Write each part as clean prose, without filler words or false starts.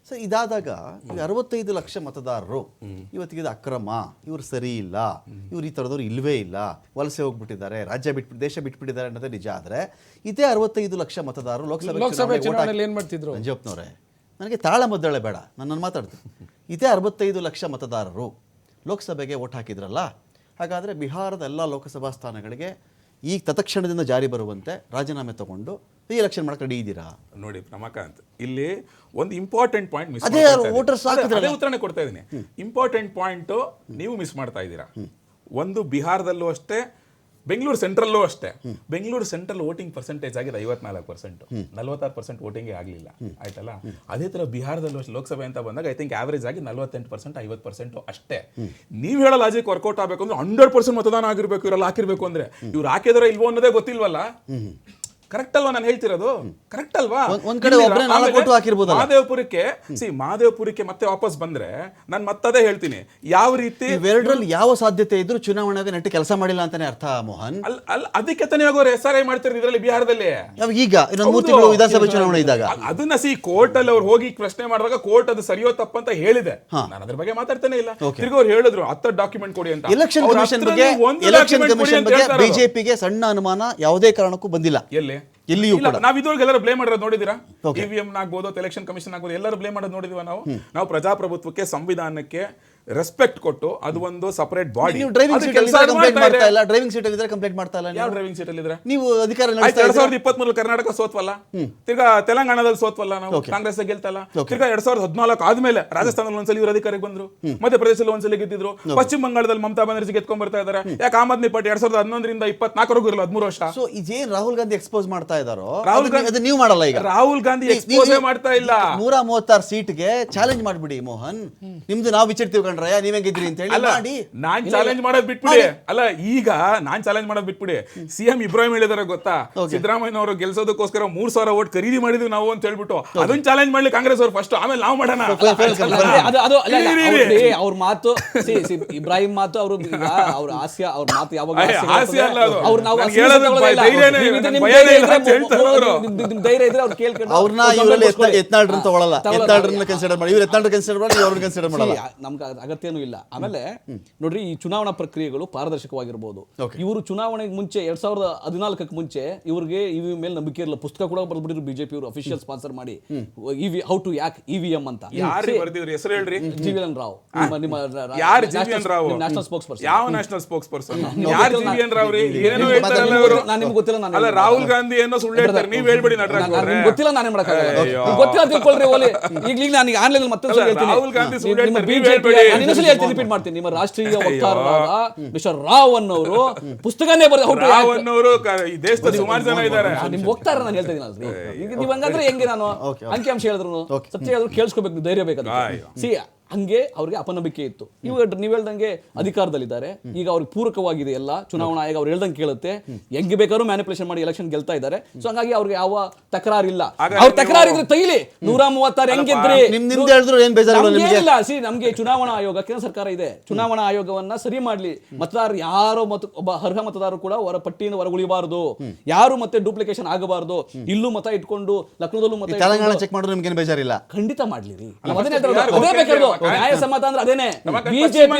So ಇದಾದಾಗ 65 lakh ಮತದಾರರು ಇವತ್ತಿಗೆ ಇದು ಅಕ್ರಮ, ಇವರು ಸರಿ ಇಲ್ಲ, ಇವ್ರು ಈ ಥರದವ್ರು ಇಲ್ಲವೇ ಇಲ್ಲ, ವಲಸೆ ಹೋಗ್ಬಿಟ್ಟಿದ್ದಾರೆ, ರಾಜ್ಯ ಬಿಟ್ಟು ದೇಶ ಬಿಟ್ಬಿಟ್ಟಿದ್ದಾರೆ ಅನ್ನೋದೇ ನಿಜ. ಆದರೆ ಇದೇ 65 ಲಕ್ಷ ಮತದಾರರು ಲೋಕಸಭೆ ಚುನಾವಣೆಯಲ್ಲಿ ಏನು ಮಾಡ್ತಿದ್ರು? ಮಂಜಪ್ಪನವರೇ, ನನಗೆ ತಾಳಮದ್ದಳೆ ಬೇಡ, ನಾನು ಮಾತಾಡ್ತೀನಿ. ಇದೇ 65 ಲಕ್ಷ ಮತದಾರರು ಲೋಕಸಭೆಗೆ ಓಟ್ ಹಾಕಿದ್ರಲ್ಲ, ಹಾಗಾದರೆ ಬಿಹಾರದ ಎಲ್ಲ ಲೋಕಸಭಾ ಸ್ಥಾನಗಳಿಗೆ ಈಗ ತತ್ಕ್ಷಣದಿಂದ ಜಾರಿ ಬರುವಂತೆ ರಾಜೀನಾಮೆ ತಗೊಂಡು ಈ ಎಲೆಕ್ಷನ್ ಮಾಡಕ್ಕೆ ರೆಡಿ ಇದ್ದೀರಾ? ನೋಡಿ ರಮಾಕಾಂತ್, ಇಲ್ಲಿ ಒಂದು ಇಂಪಾರ್ಟೆಂಟ್ ಪಾಯಿಂಟ್ ಮಿಸ್ ಅದೇ ವೋಟರ್ಸ್ ಅದೇ ಉತ್ತರನೇ ಕೊಡ್ತಾ ಇದ್ದೀನಿ. ಇಂಪಾರ್ಟೆಂಟ್ ಪಾಯಿಂಟ್ ನೀವು ಮಿಸ್ ಮಾಡ್ತಾ ಇದ್ದೀರಾ. ಒಂದು ಬಿಹಾರದಲ್ಲೂ ಅಷ್ಟೇ, ಬೆಂಗಳೂರು ಸೆಂಟ್ರಲ್ಲೂ ಅಷ್ಟೇ. ಬೆಂಗಳೂರು ಸೆಂಟ್ರಲ್ ವೋಟಿಂಗ್ ಪರ್ಸೆಂಟೇಜ್ ಆಗಿದೆ 54%, 46% ವೋಟಿಂಗೇ ಆಗಲಿಲ್ಲ. ಆಯ್ತಲ್ಲ, ಅದೇ ತರ ಬಿಹಾರದಲ್ಲೂ ಅಷ್ಟೇ ಲೋಕಸಭೆ ಅಂತ ಬಂದಾಗ ಐ ಥಿಂಕ್ ಆವರೇಜ್ ಆಗಿ 48%, 50% ಅಷ್ಟೇ. ನೀವು ಹೇಳೋ ಲಾಜಿಕ್ ವರ್ಕೌಟ್ ಆಗಬೇಕು ಅಂದ್ರೆ 100% ಮತದಾನ ಆಗಿರ್ಬೇಕು, ಇವರೆಲ್ಲ ಹಾಕಿರ್ಬೇಕು ಅಂದ್ರೆ ಇವ್ರು ಹಾಕಿದ್ರೆ ಇಲ್ವೋ ಅನ್ನೋದೇ ಗೊತ್ತಿಲ್ವಲ್ಲ. ಕರೆಕ್ಟ್ ಅಲ್ವಾ ನಾನು ಹೇಳ್ತಿರೋದು? ಕರೆಕ್ಟ್ ಅಲ್ವಾ? ಮಹಾದೇವಪುರಕ್ಕೆ ಮತ್ತೆ ವಾಪಸ್ ಬಂದ್ರೆ ನಾನು ಮತ್ತದೇ ಹೇಳ್ತೀನಿ, ಯಾವ ರೀತಿ ಇವೆರಡರಲ್ಲಿ ಯಾವ ಸಾಧ್ಯತೆ ಇದ್ರು ಚುನಾವಣೆಗೆ ನೆಟ್ಟಿ ಕೆಲಸ ಮಾಡಿಲ್ಲ ಅಂತಾನೆ ಅರ್ಥ ಮೋಹನ್. ಅದಕ್ಕೆ ತಾನೇ ಆಗೋರು SRI ಮಾಡ್ತಿರೋದು ಇದರಲ್ಲಿ ಬಿಹಾರದಲ್ಲಿ. ಈಗ ಇನ್ನೊಂದು 3 ತಿಂಗಳು ವಿಧಾನಸಭೆ ಚುನಾವಣೆ ಇದ್ದಾಗ ಅದನ್ನ ಕೋರ್ಟ್ ಅಲ್ಲಿ ಅವ್ರು ಹೋಗಿ ಪ್ರಶ್ನೆ ಮಾಡಿದಾಗ ಕೋರ್ಟ್ ಅದು ಸರಿಯೋ ತಪ್ಪಂತ ಹೇಳಿದೆ. ನಾನು ಅದ್ರ ಬಗ್ಗೆ ಮಾತಾಡ್ತಾನೆ ಇಲ್ಲ. ತಿರ್ಗಿ ಅವ್ರು ಹೇಳಿದ್ರು 10 ಡಾಕ್ಯುಮೆಂಟ್ ಕೊಡಿ ಅಂತ. ಎಲೆಕ್ಷನ್ ಕಮಿಷನ್ ಬಗ್ಗೆ ಬಿಜೆಪಿಗೆ ಸಣ್ಣ ಅನುಮಾನ ಯಾವುದೇ ಕಾರಣಕ್ಕೂ ಬಂದಿಲ್ಲ. ಎಲ್ಲಿಯೂ ನಾವ್ ಇದ್ರೊಳಗೆ ಎಲ್ಲರೂ ಬ್ಲೇಮ್ ಮಾಡೋದು ನೋಡಿದಿರಾ? EVM ಆಗ್ಬೋದು, ಎಲೆಕ್ಷನ್ ಕಮಿಷನ್ ಆಗ್ಬೋದು, ಎಲ್ಲರೂ ಬ್ಲೇಮ್ ಮಾಡೋದು ನೋಡಿದಿವ ನಾವು ಪ್ರಜಾಪ್ರಭುತ್ವಕ್ಕೆ, ಸಂವಿಧಾನಕ್ಕೆ ರೆಸ್ಪೆಕ್ಟ್ ಕೊಟ್ಟು ಅದು ಒಂದು ಸಪರೇಟ್ ಬಾಡಿ. ಡ್ರೈವಿಂಗ್ ಸೀಟ್ ಅಲ್ಲಿ ಕಂಪ್ಲೇಂಟ್ ಮಾಡ್ತಾ ಇಲ್ಲ, ಡ್ರೈವಿಂಗ್ ಸೀಟ್ ಅಲ್ಲಿ ಕಂಪ್ಲೇಂಟ್ ಮಾಡ್ತಾ ಇಲ್ಲ. ಯಾವ ಡ್ರೈವಿಂಗ್ ಸೀಟ್ ಅಲ್ಲಿ ಇದ್ರೆ ನೀವು ಅಧಿಕಾರ 2023 ಕರ್ನಾಟಕ ಸೋತ್ವಲ್ಲ, ತಿರ್ಗಾ ತೆಲಂಗಾಣದಲ್ಲಿ ಸೋತ್ವಲ್ಲ, ನಾವು ಕಾಂಗ್ರೆಸ್ ಗೆಲ್ತಲ್ಲ. ತಿರ್ಗಾ 2014 ಆದ್ಮೇಲೆ ರಾಜಸ್ಥಾನದಲ್ಲಿ ಒಂದ್ಸಲಿ ಇವರು ಅಧಿಕಾರಕ್ಕೆ ಬಂದ್ರು, ಮಧ್ಯಪ್ರದೇಶದಲ್ಲಿ ಒಂದ್ಸಲಿ ಗೆದ್ದಿದ್ರು, ಪಶ್ಚಿಮ ಬಂಗಾಳದಲ್ಲಿ ಮಮತಾ ಬ್ಯಾನರ್ಜಿ ಗೆದ್ಕೊಂಡ್ ಬರ್ತಾ ಇದಾರೆ. ಯಾಕೆ ಆಮ್ ಆದ್ಮಿ ಪಾರ್ಟಿ 2011ರಿಂದ 24ವರೆಗೂ ಇರಲ್ಲ, 13 ವರ್ಷ. ಸೊ ಇದೇನ್ ರಾಹುಲ್ ಗಾಂಧಿ ಎಕ್ಸ್ಪೋಸ್ ಮಾಡ್ತಾ ಇದಾರೋ ಅದು ನೀವು ಮಾಡಲ್ಲ. ಈಗ ರಾಹುಲ್ ಗಾಂಧಿ ಎಕ್ಸ್ಪೋಸ್ ಮಾಡ್ತಾ ಇಲ್ಲ. 136 ಸೀಟ್ಗೆ ಚಾಲೆಂಜ್ ಮಾಡ್ಬಿಡಿ ಮೋಹನ್, ನಿಮ್ದು ನಾವು ವಿಚಾರ್ತೀವಿ ಕಂಡ್ರಯ್ಯ, ನೀವೇ ಗೆದ್ರಿ ಅಂತ ಹೇಳಿ ಮಾಡಿ. ನಾನ್ ಚಾಲೆಂಜ್ ಮಾಡೋದ್ ಬಿಟ್ಬಿಡಿ. ಅಲ್ಲ, ಈಗ ನಾನ್ ಚಾಲೆಂಜ್ ಮಾಡೋದ್ ಬಿಟ್ಬಿಡಿ. CM ಇಬ್ರಾಹಿಂ ಹೇಳಿದಾರೆ ಗೊತ್ತಾ, ಸಿದ್ದರಾಮಯ್ಯ ಅವರು ಗೆಲ್ಸೋದಕ್ಕೋಸ್ಕರ 3000 ವೋಟ್ ಖರೀದಿ ಮಾಡಿದ್ವಿ ನಾವು ಅಂತ ಹೇಳ್ಬಿಟ್ಟು ಅದನ್ನ ಚಾಲೆಂಜ್ ಮಾಡ್ಲಿ ಕಾಂಗ್ರೆಸ್ ಅವರು ಫಸ್ಟ್, ಆಮೇಲೆ ನಾವು ಮಾಡೋಣ. ಅವ್ರ ಮಾತು ಇಬ್ರಾಹಿಂ ಮಾತು, ಅವರು ಅವ್ರ ಹಾಸ್ಯ, ಅವ್ರ ಮಾತು ಯಾವಾಗ ಧೈರ್ಯ ಇದ್ರೆ ಅವ್ರು ಕೇಳ್ಕೊಂಡು ಅವ್ರನ್ನ ಇವರಲ್ಲಿ ಎತ್ನಾಳ್ರನ್ನ ತಗೊಳ್ಳಲ್ಲ, ಎತ್ನಾಳ್ರನ್ನ ಕನ್ಸಿಡರ್ ಮಾಡಿ, ಇವ್ರು ಎತ್ನಾಳ್ರ ಕನ್ಸಿಡರ್ ಮಾಡಿ, ಇವ್ರನ್ನ ಕನ್ಸಿಡರ್ ಮಾಡಲ್ಲ. ನಮ್ಗೆ ಅಗತ್ಯನೂ ಇಲ್ಲ. ಆಮೇಲೆ ನೋಡ್ರಿ, ಈ ಚುನಾವಣಾ ಪ್ರಕ್ರಿಯೆಗಳು ಪಾರದರ್ಶಕವಾಗಿರ್ಬೋದು. ಇವರು ಚುನಾವಣೆಗೆ ಮುಂಚೆ 2014 ಮುಂಚೆ ಇವ್ರಿಗೆ ಇವಿ ಮೇಲೆ ನಂಬಿಕೆ ಇರಲ್ಲ. ಪುಸ್ತಕ ಕೂಡ ಬರ್ಬಿಟ್ಟಿದ್ರು ಬಿಜೆಪಿ ಅವರು, ಅಫಿಷಿಯಲ್ ಸ್ಪಾನ್ಸರ್ ಮಾಡಿ, ಹೌ ಟು ಯಾಕ್ EVM ಅಂತ. ಹೆಸರು ಹೇಳ್ರಿ. GVN ರಾವ್, ನಿಮ್ಮ ಯಾರು GVN Rao? National spokes person. ಯಾವ ನ್ಯಾಷನಲ್ ಸ್ಪೋಕ್ಸ್ ಪರ್ಸನ್? ಯಾರು GVN ರಾವ್ ರೀ? ಏನೋ ಹೇಳ್ತಾರಲ್ಲ ಅವರು. ನಾನು ನಿಮ್ಗೆ ಗೊತ್ತಿಲ್ಲ. ನಾನು ಅಲ್ಲ, ರಾಹುಲ್ ಗಾಂಧಿ ಏನೋ ಸುಳ್ಳು ಹೇಳ್ತಾರೆ, ನೀವ್ ಹೇಳ್ಬೇಡಿ ನಟರಾಜ್ ಅವರೇ. ಗೊತ್ತಿಲ್ಲ, ನಾನೇ ಮಾಡಕ್ಕಾಗಲ್ಲ. ಗೊತ್ತಿಲ್ಲ ತಿಳ್ಕೊಳ್ರಿ ಓಲಿ. ಈಗ ನಾನು ಆನ್ಲೈನ್ ಮತ್ತೆ ರಾಹುಲ್ ಗಾಂಧಿ ಸುಳ್ಳು ಹೇಳ್ತಾರೆ, ನೀವ್ ಹೇಳ್ಬೇಡಿ. ಇನ್ನೊಂದ್ಸಲಿ ರಿಪೀಟ್ ಮಾಡ್ತೀನಿ. ನಿಮ್ಮ ರಾಷ್ಟ್ರೀಯ ವಕ್ತಾರರಾದ ಮಿಸ್ಟರ್ ರಾವ್ ಅನ್ನೋರು ಪುಸ್ತಕನೇ ಬರೆದ ರಾವ್ ಅನ್ನೋರು ಈ ದೇಶದ ಸುಮಾರು ಜನ ಇದ್ದಾರೆ. ನಿಮ್ ವಕ್ತಾರ ನಾನು ಹೇಳ್ತಾ ಇದ್ದೀನಲ್ರಿ. ಈಗ ನೀವ್ ಹಂಗಂದ್ರೆ ಹೆಂಗೆ? ನಾನು ಅಂಕಿಅಂಶ ಹೇಳಿದ್ರು ಸತ್ಯ ಹೇಳಿದ್ರು ಕೇಳಿಸ್ಕೋಬೇಕು, ಧೈರ್ಯ ಬೇಕು. ಹಂಗೆ ಅವ್ರಿಗೆ ಅಪನಂಬಿಕೆ ಇತ್ತು. ಇವಾಗ ನೀವ್ ಹೇಳ್ದಂಗೆ ಅಧಿಕಾರದಲ್ಲಿದ್ದಾರೆ, ಈಗ ಅವ್ರಿಗೆ ಪೂರಕವಾಗಿದೆ ಎಲ್ಲ. ಚುನಾವಣಾ ಆಯೋಗ ಅವ್ರು ಹೇಳ್ದಂಗೆ ಕೇಳುತ್ತೆ, ಹೆಂಗೆ ಬೇಕಾದ್ರೂ ಮ್ಯಾನಿಪುಲೇಷನ್ ಮಾಡಿ ಎಲೆಕ್ಷನ್ ಗೆಲ್ತಾ ಇದ್ದಾರೆ. ಸೊ ಹಂಗಾಗಿ ಅವ್ರಿಗೆ ಯಾವ ತಕರಾರಿಲ್ಲ. ಅವ್ರ ತಕರಾರಿದ್ರೆ ತೈಲಿ 136 ಹೆಂಗಿದ್ರಿ ಏನಿಲ್ಲ. ನಮ್ಗೆ ಚುನಾವಣಾ ಆಯೋಗ, ಕೇಂದ್ರ ಸರ್ಕಾರ ಇದೆ, ಚುನಾವಣಾ ಆಯೋಗವನ್ನ ಸರಿ ಮಾಡ್ಲಿ. ಮತದಾರರು ಯಾರೋ ಒಬ್ಬ ಅರ್ಹ ಮತದಾರರು ಕೂಡ ಹೊರ ಪಟ್ಟಿಯಿಂದ ಹೊರಗುಳಿಬಾರದು, ಯಾರು ಮತ್ತೆ ಡೂಪ್ಲಿಕೇಶನ್ ಆಗಬಾರದು. ಇಲ್ಲೂ ಮತ ಇಟ್ಕೊಂಡು ಲಕ್ನೋದಲ್ಲೂ ಮತ ಚೆಕ್ ಮಾಡಿದ್ರೆ ನಿಮ್ಗೆ ಬೇಜಾರಿಲ್ಲ, ಖಂಡಿತ ಮಾಡ್ಲಿ ರೀ. ಅದೇ ಬೇಕಾದ್ರು ನ್ಯಾಯ ಸಮ್ಮತ ಅಂದ್ರೆ ಅದೇನೆ. ಬಿಜೆಪಿ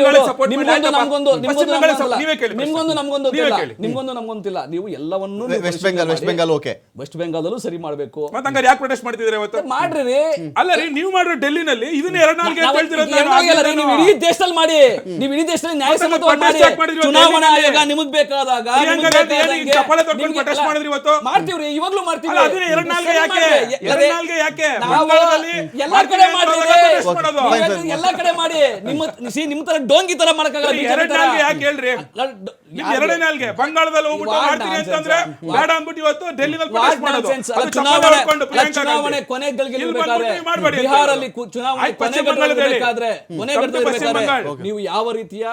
ನಿಮ್ಗೊಂದು ನಮ್ಗೊಂದಿಲ್ಲ. ನೀವು ಎಲ್ಲವನ್ನೂ ವೆಸ್ಟ್ ಬೆಂಗಾಲ್ ಓಕೆ, ವೆಸ್ಟ್ ಬೆಂಗಾಲಲ್ಲೂ ಸರಿ ಮಾಡ್ಬೇಕು. ಯಾಕೆ ಪ್ರೊಟೆಸ್ಟ್ ಮಾಡ್ತಿದ್ರೆ ಮಾಡ್ರಿ. ಅಲ್ಲ ರೀ, ನೀವು ಮಾಡ್ರಿ ಡೆಲ್ಲಿನಲ್ಲಿ ಇದನ್ನ 2 ನೀವು ಇಡೀ ದೇಶದಲ್ಲಿ ಮಾಡಿ, ನೀವು ಇಡೀ ದೇಶದಲ್ಲಿ ನ್ಯಾಯ ಸಮ್ಮತವಾಗಿ ಮಾಡಿ. ಚುನಾವಣಾ ಆಯೋಗ ನಿಮಗ್ ಬೇಕಾದಾಗ ಮಾಡ್ತೀವ್ರಿ, ಇವಾಗ್ಲೂ ಮಾಡ್ತೀವಿ. ಎಲ್ಲಾ ಕಡೆ ಮಾಡಿ, ಎಲ್ಲಾ ಕಡೆ ಮಾಡಿ. ನಿಮ್ ತರ ಡೋಂಗಿ ತರ ಮಾಡಕ್ಕಾಗಲ್ಲ. ಬಂಗಾಳದಲ್ಲಿ ಹೋಗ್ಬಿಟ್ಟು ಮಾಡ್ತೀನಿ ಅಂತಂದ್ರೆ ಬೇಡ ಅಂದ್ಬಿಟ್ಟು ಇವತ್ತು ಡೆಲ್ಲಿನಲ್ಲಿ ಚುನಾವಣೆ ಕೊನೆಗಳಿರ್ಬೇಕಾದ್ರೆ, ಬಿಹಾರಲ್ಲಿ ಚುನಾವಣೆ ಕೊನೆಗಳಿರ್ಬೇಕಾದ್ರೆ ನೀವು ಯಾವ ರೀತಿಯ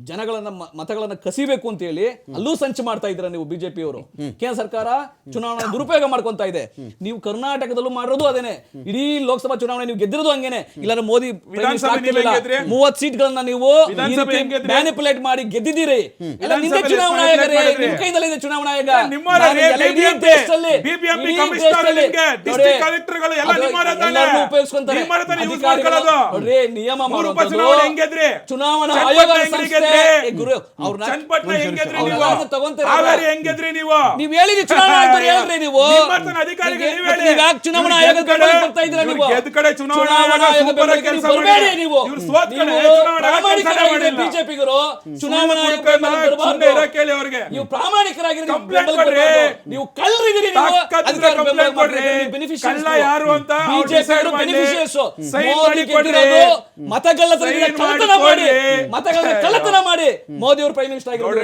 ಜನಗಳನ್ನ ಮತಗಳನ್ನ ಕಸಿಬೇಕು ಅಂತ ಹೇಳಿ ಅಲ್ಲೂ ಸಂಚು ಮಾಡ್ತಾ ಇದ್ದೀರಾ ನೀವು ಬಿಜೆಪಿ ಅವರು. ಕೇಂದ್ರ ಸರ್ಕಾರ ಚುನಾವಣೆ ದುರುಪಯೋಗ ಮಾಡ್ಕೊಂತ ಇದೆ. ನೀವು ಕರ್ನಾಟಕದಲ್ಲೂ ಮಾಡೋದು ಅದೇನೆ. ಇಡೀ ಲೋಕಸಭಾ ಚುನಾವಣೆ ನೀವು ಗೆದ್ದಿರೋದು ಹಂಗೇನೆ. ಇಲ್ಲಾಂದ್ರೆ ಮೋದಿ ವಿಧಾನಸಭೆ ನೀವು ಹೆಂಗಿದ್ರಿ? 30 ಸೀಟ್ಗಳನ್ನ ನೀವು ವಿಧಾನಸಭೆ ಹೆಂಗಿದ್ರಿ? ಮ್ಯಾನಿಪುಲೇಟ್ ಮಾಡಿ ಗೆದ್ದಿದ್ದೀರಿ. ಎಲ್ಲ ನಿಮ್ದೇ ವಿಧಾನಸಭೆ ಚುನಾವಣಾ ಎಷ್ಟು ಆಯೋಗ ರೀ, ಮಾಡಿದ್ರಿ? ನಿಮ್ ಕೈದಲ್ಲಿದೆ ಚುನಾವಣಾ ಆಯೋಗ. ನಿಮ್ಮವರೇ, ನಾನು ಎಲ್ಲ ಇಡೀ BBMP ದೇಶದಲ್ಲಿ, BBMP ಇಡೀ ಕಮಿಷನರ್ ದೇಶದಲ್ಲಿ ನಿಮ್ಗೆ, ಡಿಸ್ಟ್ರಿಕ್ಟ್ ಕಲೆಕ್ಟರ್ಗಳು ಎಲ್ಲ ಅದು ನಿಮ್ಮವರೇ ತಾನೇ? ಎಲ್ಲರನ್ನೂ ಉಪಯೋಗಿಸ್ಕೊಂತಾರೆ. ನಿಮ್ಮವರೇ ತಾನೇ ಯೂಸ್ ಅಧಿಕಾರಿಗಳು ಮಾಡ್ಕೊಳ್ಳೋದು? ನೋಡ್ರಿ, ನಿಯಮ ಮೂರು ಮಾಡೋದು ಚುನಾವಣೆ ಹೆಂಗಿದ್ರಿ? ಚುನಾವಣಾ ಚನ್ನಪಟ್ಟಣ ಆಯೋಗ ಹೆಂಗ್ ಸಂಸ್ಥೆ. ಗೆದ್ರಿ? ಗುರು ಅವ್ರನ್ನ ಚನ್ನಪಟ್ಟಣ ಹೆಂಗಿದ್ರಿ ಅವ್ರ ನೀವು? ರಾಜ್ಯ ತಗೊಂತಾರೆ. ಹಾವೇರಿ ಹೆಂಗಿದ್ರಿ ನೀವು? ನೀವ್ ಹೇಳಿದ್ರಿ ಚುನಾವಣಾ ಆಯೋಗ ಹೇಳ್ರಿ ನೀವು. ನಿಮ್ಮ ಹತ್ರ ಅಧಿಕಾರಿಗಳು ನೀವ್ ಹೇಳಿ. ನೀವ್ ಯಾಕೆ ಚುನಾವಣಾ ಇವ್ರು ಆಯೋಗದ ಗೆದ್ದ ಕಡೆ- ಬರ್ತಾ ಇದ್ದೀರಾ ನೀವು? ಇವ್ರು ಗೆದ್ದ ಕಡೆ ಚುನಾವಣಾ ಚುನಾವಣಾ ಆಯೋಗ ಆಯೋಗ ಸೂಪರ್ ಆಗಿ ಬೆಂಬಲಿಗೆ ಕೆಲಸ ನೀವು ಬರಬೇಡಿ ಮಾಡಿದೆ. ನೀವು. ಇವ್ರು ಸೋತ್ ಕಡೆ ನೀವು ಚುನಾವಣಾ ಆಯೋಗ ಕೆಲಸ ಪ್ರಾಮಾಣಿಕರಾಗಿದ್ರೆ ಮಾಡಿಲ್ಲ. ಬಿಜೆಪಿಗರು ಚುನಾವಣಾ ಆಯೋಗ ಸುಳ್ಳು ಬೆಂಬಲಿಗೆ ಬರಬಾರ್ದು. ಸುಮ್ನೆ ಇರಕ್ಕೆ ಹೇಳಿ ಅವ್ರಿಗೆ. ನೀವು ಪ್ರಾಮಾಣಿಕರಾಗಿದ್ರೆ ನೀವು ಕಂಪ್ಲೇಂಟ್ ಬೆಂಬಲಿಗೆ ಕೊಡ್ರಿ. ಬರಬಾರ್ದು. ನೀವು ಕಳ್ಳರಿದ್ದೀರಿ ನೀವು. ತಾಕತ್ತಿದ್ರೆ ಅಧಿಕಾರ ಕಂಪ್ಲೇಂಟ್ ಬೆಂಬಲಿಗೆ ಕೊಡ್ರಿ. ಮಾಡ್ರಿ. ನೀವು beneficiaries ಕಳ್ಳ ಯಾರು ಅಂತ ಅವ್ರು ಬಿಜೆಪಿ decide ಮಾಡ್ಲಿ. ಬೆನಿಫಿಷಿಯರ್ಸ್. ಸೈನ್ ಮೋದಿ ಮಾಡಿ ಕೊಡ್ರಿ. ಗೆದ್ದಿರೋದು ಮತಗಳ್ಳತನದಿಂದ ಸೈನ್ ಕಳ್ಳತನ ಮಾಡಿ ಮಾಡಿ, ಕೊಡ್ರಿ. ಮತಗಳನ್ನ ಕಳ್ಳತನ ಮಾಡಿ ಮೋದಿ ಅವರು ಪ್ರೈಮ್ ಮಿನಿಸ್ಟರ್ ಆಗಿರೋದು.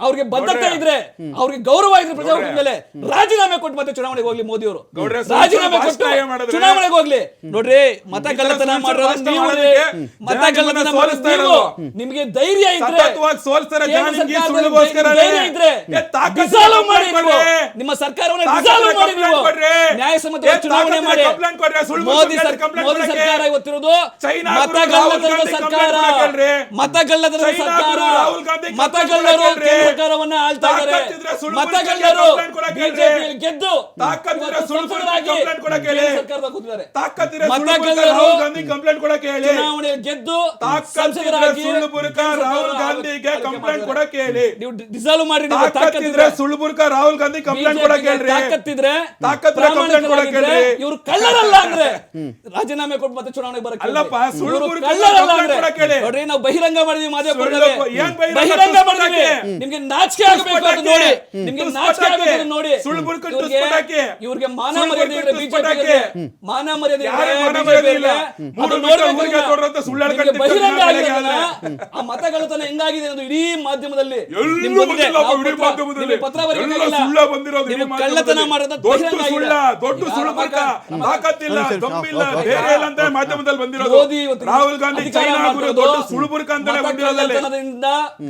ಅವ್ರಿಗೆ ಬದ್ಧತೆ ನೋಡ್ರಿ. ಇದ್ರೆ, ಅವ್ರಿಗೆ ಗೌರವ ಇದ್ರೆ ಪ್ರಜಾಪ್ರಭುತ್ವದ ಮೇಲೆ ರಾಜೀನಾಮೆ ಕೊಟ್ಟು ಮತ್ತೆ ಚುನಾವಣೆಗೆ ಹೋಗ್ಲಿ ಮೋದಿ ಅವರು. ಗೌಡ್ರೆ, ರಾಜೀನಾಮೆ ಭಾಷಣ ಕೊಟ್ಟು ಏನ್ ಮಾಡಿದ್ರೆ? ಚುನಾವಣೆಗೆ ಹೋಗ್ಲಿ. ನೋಡ್ರಿ, ಮತಗಳ್ಳತನ ಮಾಡಿರೋದು ಭಾಷಣ ನೀವು ರೀ. ಮಾಡೋದಕ್ಕೆ ಮತಗಳ್ಳತನ ಜನ ಮಾಡೋದು ಸೋಲಿಸ್ತಾ ನೀವು. ಇರೋದು. ನಿಮ್ಗೆ ಧೈರ್ಯ ಇದ್ರೆ, ಸತತವಾಗಿ ಸೋಲ್ಸ್ತಾರೆ ಜನ ಕೇಂದ್ರ ನಿಮ್ಗೆ ಸರ್ಕಾರದಲ್ಲಿ ಸುಳ್ಳುಗೋಸ್ಕರ ಧೈರ್ಯ ಇದ್ರೆ dissolve ಮಾಡಿ ನೀವು. ನಿಮ್ಮ ಸರ್ಕಾರವನ್ನ dissolve ಮಾಡಿ ನೀವು. ನ್ಯಾಯಸಮ್ಮತವಾಗಿ ಚುನಾವಣೆ ಮಾಡಿ. ಮೋದಿ ಸರ್ಕಾರ ಇವತ್ತಿರೋದು ಮತಗಳ್ಳತನದ ಸರ್ಕಾರ. ಮತಗಳ್ಳತನದ ಸರ್ಕಾರ. ಮತಗಳ್ಳರು ಕೇಂದ್ರ ಸರ್ಕಾರವನ್ನ ಆಳ್ತಾ ಇದ್ದಾರೆ. ಮತಗಳ್ಳರು ಬಿಜೆಪಿಯಲ್ಲಿ ಗೆದ್ದು ಸಂಸದರಾಗಿ ಕೇಂದ್ರ ಸರ್ಕಾರದ ಕೂತಿದ್ದಾರೆ. ಮತಗಳ್ಳರು ಚುನಾವಣೆ ಗೆದ್ದು ಸಂಸದರಾಗಿ ರಾಹುಲ್ ಗಾಂಧಿಗೆ ಕಂಪ್ಲೇಂಟ್ ಕೊಡಕ್ಕೆ ಹೇಳಿ. ನೀವು ಡಿಸಾಲ್ವ್ ಮಾಡಿ. ನೀವು ತಾಕತ್ತಿದ್ರೆ ಸುಳ್ಳುಬುರ್ಕ ರಾಹುಲ್ ಗಾಂಧಿ ಕಂಪ್ಲೇಂಟ್ ಕೊಡಕ್ಕೆ ಹೇಳ್ರಿ. ತಾಕತ್ತಿದ್ರೆ ಕಂಪ್ಲೇಂಟ್ ಕೊಡಕ್ಕೆ ಹೇಳ್ರಿ. ಇವರು ಕಳ್ಳರಲ್ಲ ಅಂದ್ರೆ ರಾಜೀನಾಮೆ ಕೊಟ್ಟು ಮತ್ತೆ ಚುನಾವಣೆಗೆ ಬರಕ್ಕೆ ಅಲ್ಲಪ್ಪ, ಸುಳ್ಳುಬುರ್ಕ ಕಳ್ಳರಲ್ಲ ಅಂದ್ರೆ ಕೊಡಕ್ಕೆ ಹೇಳಿ. ನೋಡ್ರಿ, ನಾವು ಬಹಿರಂಗ ಮಾಡಿದ್ವಿ ಮಾದೇವಪುರದಲ್ಲಿ. ಏನ್ ಬಹಿರಂಗ? ಬಹಿರಂಗ ಮಾಡಿದ್ವಿ. ನಿಮ್ಗೆ ನಾಚಿಕೆ ಆಗಬೇಕು ಅದು ನೋಡಿ. ನಿಮ್ಗೆ ನಾಚಿಕೆ ಆಗಬೇಕು ಅದು ನೋಡಿ. ಸುಳ್ಳುಬುರ್ಕ ಇವ್ರಿಗೆ ಮಾನ ಮರ್ಯಾದೆ ಇದ್ರೆ ಬಿಜೆಪಿಗೆ ಮಾನ ಮರ್ಯಾದೆ ಯಾರೇ ಇದ್ರೆ ಮಾನ ಮರ್ಯಾದೆ ಇಲ್ಲ. ಬಿಜೆಪಿಗೆ ಮೂರು ಅದು ಮೀಟರ್ ನೋಡ್ಬೇಕು ಊರಿಗೆ ಅದನ್ನ. ದೊಡ್ಡದಂತ ಸುಳ್ಳು ನಿಮ್ಗೆ ಹೇಳ್ಕೊಂಡು ಬಹಿರಂಗ ತಿರ್ಗಾಡಕ್ಕೆ ಆಗಿರೋದನ್ನ, ಆಗಲ್ಲ. ಆ ಮತಗಳ್ಳತನ ಹೆಂಗಾಗಿದೆ ಅನ್ನೋದು ಇಡೀ ಮಾಧ್ಯಮದಲ್ಲಿ ಎಲ್ಲೂ ನಿಮ್ಗೆ ಬಂದಿದೆ. ಬಂದಿಲ್ಲ, ನಾವು ಇಡೀ ಪತ್ರ- ಮಾಧ್ಯಮದಲ್ಲಿ. ನಿಮ್ಗೆ ಪತ್ರ ಬರೀಬೇಕಾಗಿಲ್ಲ. ಎಲ್ಲ ಸುಳ್ಳ ಬಂದಿರೋದು ಇಡೀ ನೀವು ಕಳ್ಳತನ ಮಾಧ್ಯಮದಲ್ಲಿ. ಮಾಡೋದು ದೊಡ್ಡ ಬಹಿರಂಗ ಸುಳ್ಳ, ಆಗಿದೆ. ದೊಡ್ಡ ಸುಳ್ಳು ಬರ್ಕ, ತಾಕತ್ತಿಲ್ಲ, ಸರಿ, ದಮ್ಮಿಲ್ಲ, ಓಕೆ, ಓಕೆ. ಧೈರ್ಯ ಇಲ್ಲ ಅಂತ ಮಾಧ್ಯಮದಲ್ಲಿ ಬಂದಿರೋದು. ಮೋದಿ ಇವತ್ತು ರಾಹುಲ್ ಗಾಂಧಿ ಅಧಿಕಾರ ಚೈನಾ ಗುರು ಮಾಡ್ತಿರೋದು ದೊಡ್ಡ ಸುಳ್ಳು ಬುರ್ಕ ಅಂತಾನೆ ಬಂದಿರೋದಲ್ಲಿ. ಮತಗಳ್ಳತನದಿಂದ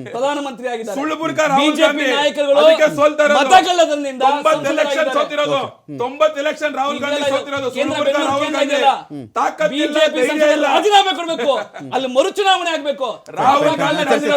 ಪ್ರಧಾನಮಂತ್ರಿ ಆಗಿದ್ದಾರೆ. ಸುಳ್ಳು ಬುರ್ಕ ರಾಹುಲ್ ಬಿಜೆಪಿ ಗಾಂಧಿ ನಾಯಕರುಗಳು ಅದಕ್ಕೆ ಸೋಲ್ತಾ ಇರೋದು. ಮತಗಳ್ಳತನದಿಂದ 90 ಎಲೆಕ್ಷನ್ ಸೋತಿರೋದು. 90 ಎಲೆಕ್ಷನ್ ರಾಹುಲ್ ಗಾಂಧಿ ಇದೆಲ್ಲ ಸೋತಿರೋದು. ಸುಳ್ಳು ಕೇಂದ್ರ ಬುರ್ಕ ಬೆಂಗಳೂರು ರಾಹುಲ್ ಕೇಂದ್ರ ಗಾಂಧಿ. ಇದೆಯಲ್ಲ. ತಾಕತ್ತಿಲ್ಲ, ಬಿಜೆಪಿ ಧೈರ್ಯ ಇಲ್ಲ. ರಾಜೀನಾಮೆ ಕೊಡಬೇಕು. ಅಲ್ಲಿ ಮರುಚುನಾವಣೆ ಆಗ್ಬೇಕು. ರಾಹುಲ್ ಗಾಂಧಿ ಚರ್ಚೆ